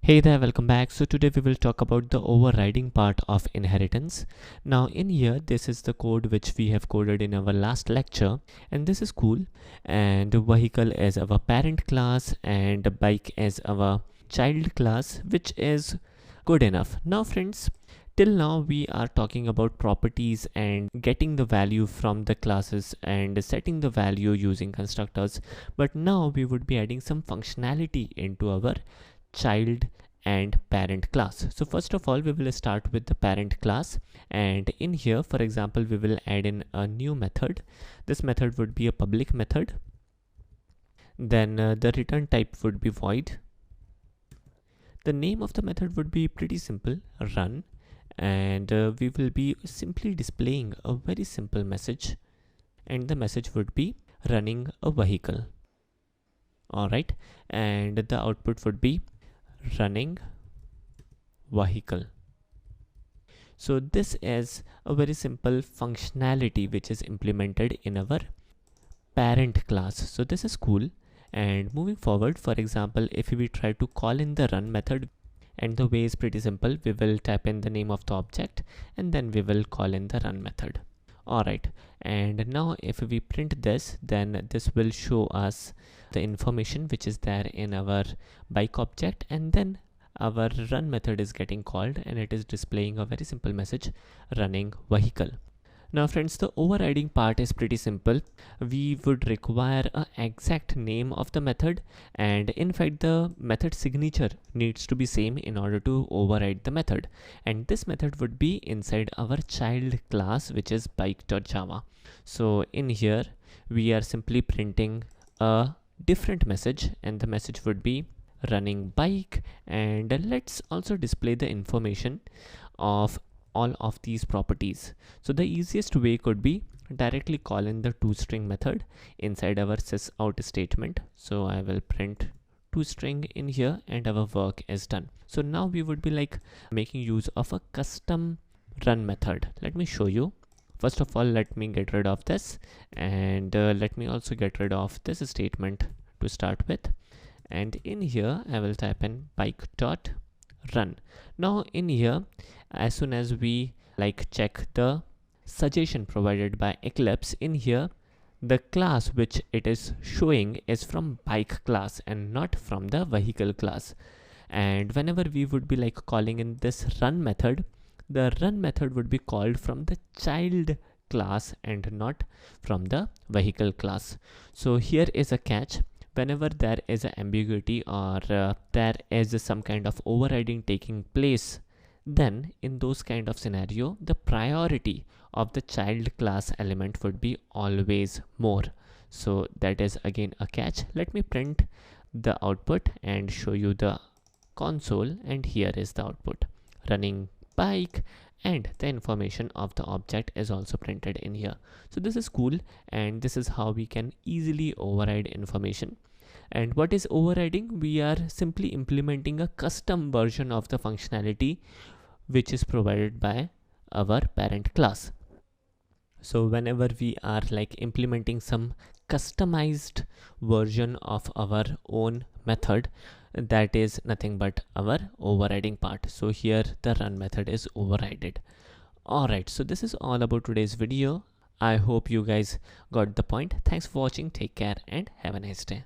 Hey there, welcome back. So today we will talk about the overriding part of inheritance. Now in here, this is the code which we have coded in our last lecture, and this is cool. And vehicle as our parent class and bike as our child class, which is good enough. Now friends, till now we are talking about properties and getting the value from the classes and setting the value using constructors, but now we would be adding some functionality into our child and parent class. So first of all, we will start with the parent class, and in here, for example, we will add in a new method. This method would be a public method. Then the return type would be void. The name of the method would be pretty simple, run, and we will be simply displaying a very simple message, and the message would be running a vehicle. All right, and the output would be running vehicle. So this is a very simple functionality which is implemented in our parent class. So this is cool. And moving forward, for example, if we try to call in the run method, and the way is pretty simple, we will type in the name of the object and then we will call in the run method. Alright, and now if we print this, then this will show us the information which is there in our bike object, and then our run method is getting called and it is displaying a very simple message, running vehicle. Now friends, the overriding part is pretty simple. We would require an exact name of the method, and in fact the method signature needs to be same in order to override the method, and this method would be inside our child class, which is bike.java. So in here we are simply printing a different message, and the message would be running bike, and let's also display the information of all of these properties. So the easiest way could be directly call in the toString method inside our sysout statement. So I will print toString in here and our work is done. So now we would be like making use of a custom run method. Let me show you. First of all, let me get rid of this, and let me also get rid of this statement to start with. And in here I will type in bike.run. Now in here, as soon as we check the suggestion provided by Eclipse, in here the class which it is showing is from bike class and not from the vehicle class. And whenever we would be calling in this run method, the run method would be called from the child class and not from the vehicle class. So here is a catch. Whenever there is an ambiguity or there is some kind of overriding taking place, then in those kind of scenario, the priority of the child class element would be always more. So that is again a catch. Let me print the output and show you the console, and here is the output, running bike, and the information of the object is also printed in here. So this is cool, and this is how we can easily override information. And what is overriding? We are simply implementing a custom version of the functionality which is provided by our parent class. So whenever we are implementing some customized version of our own method, that is nothing but our overriding part. So here the run method is overridden. Alright, so this is all about today's video. I hope you guys got the point. Thanks for watching. Take care and have a nice day.